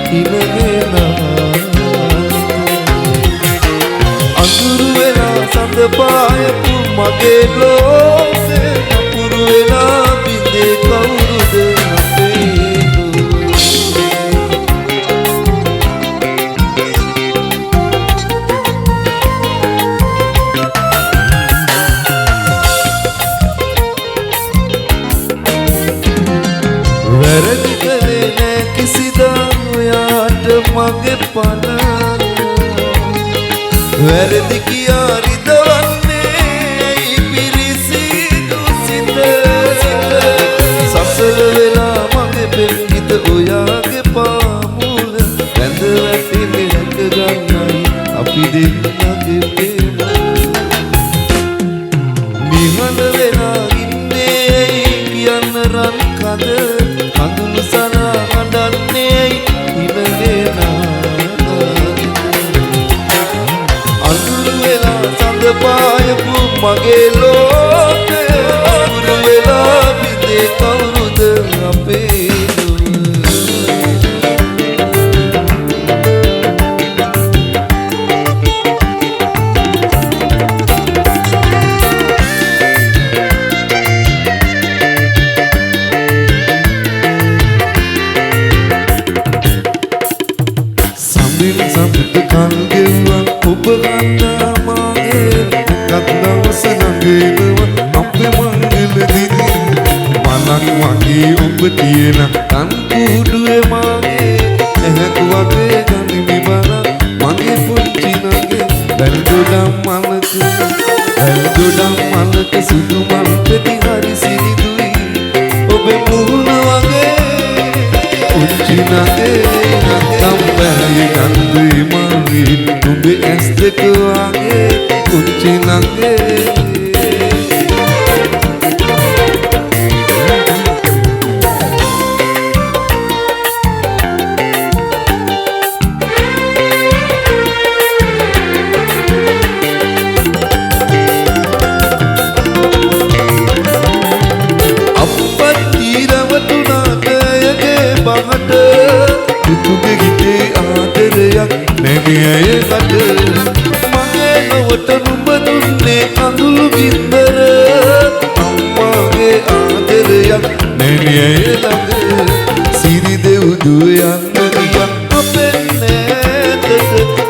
ඉනගෙන අඳුරු වෙලා සඳ පායපු මගේ ලෝකේ අපුරු වෙලා බිඳේ කවුරුද අපේ වැරදි කළේ නෑ කිසිදා ඔයාට මගේ පණ වැරදි කියා රිදවන්නේ ඇයි පිරිසිදු සිත සසල වෙලා මගේ පෙම්ගිත ඔයාගේ පාමුල වැඳ වැටිලි රැක ගන්නයි අපි දෙන්නගේ ප්‍රේම නිහඬ වෙලා ඉන්නේ ඇයි කියන්න රන් කඳ කඳුළු සනා හඬන්නේ ඉනගෙන අඳුරු වෙලා සඳ පායපු මගේ ලෝකේ අඳුරු වෙලා බිඳේ කවුරුද අපේ සම්පිත කල් ගෙව්වා ඔබ ගන්නා මාගේ එකක් දවස නඟනවා අපේ මංගල දිනේ මලක් වගේ ඔබ තියෙන කන් කුඩුවේ මාගේ එහෙක් වගේ ගනිමි බල මගේ පුංචි නගේ බැල්ගොඩම් මලක සුදු මල් පෙති හරි සිනිදුයි ඔබේ මුහුණ වගේ පුංචි නගේ තම්බැයි ගන්දුයි මල්වි නුඹේ ඇස් දෙක වගේ පුංචි නගේ තුගේ ගිතේ ආදරයක් නැගියකට මගේ නොවට නුඹ දුන්නේ අඳුළු ගින්දර අම්මාගේ ආදරයක් නැගිය ළඟ සිරි දෙව්දුව යන්න ගියා අපේ නෑතට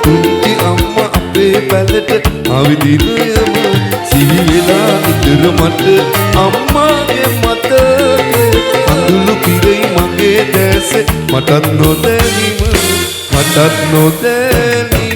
පුංචි අම්මා අපේ පැලට ආවිදිනයම සිහි වෙලා ඉතර මට අම්මාගේ මතකේ අඳුළු පිරෙයි මගේ දැසේ මටත් නොදැනීම මටත් නොදැනීම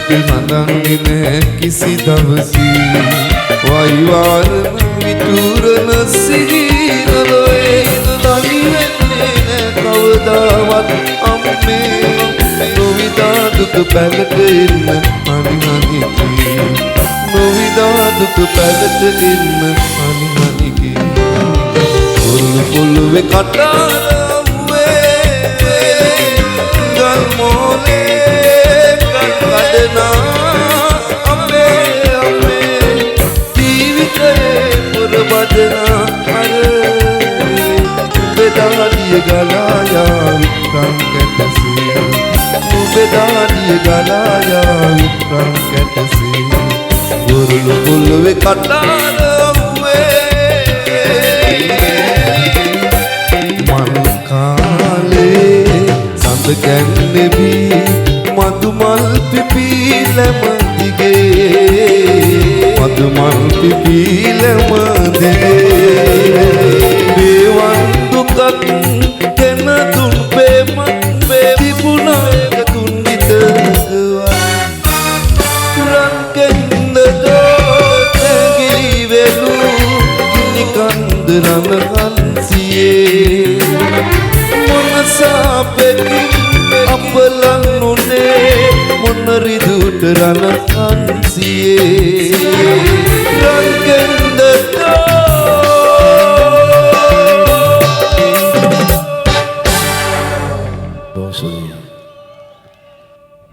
හඳන්නේ නෑ කිසි දවසී වයිවාරන විතුරන සිහිනලොේ තනි වෙන්නේ නෑ කවදාවත් අම්මේ නොවිදා දුක පැලට එන්න අනිහනිකී නොවිදා දුක පැලට එන්න අනිහනිකී පොල්ලු පොල්ලුවේ කටාරව්වේ ගල් මෝලේ අපේ ජීවිතේ පුරබදනා අර බෙදාලිය ගලායා වික්‍රම් කැටසේ බෙදාලිය ගලායා වික්‍රම් කැටසේ ගොරුළු පොළවේ කටාරව්වේ මල් කාලේ සඳ කැන්නෙබී මදුමල් පිපිලම දිගේ මදුමල් පිපිලම දිගේ දේවන් දුකක් ගෙන දුන් බේමත් තිබුණා එක තුන් විතරකවා රන් කෙන්ද දෝතැගිලි වෙලු ගිනි කන්ද රණහන්සියේ මොනසාපෙකින් අපලන් උනේ මොන රිදුට රණහා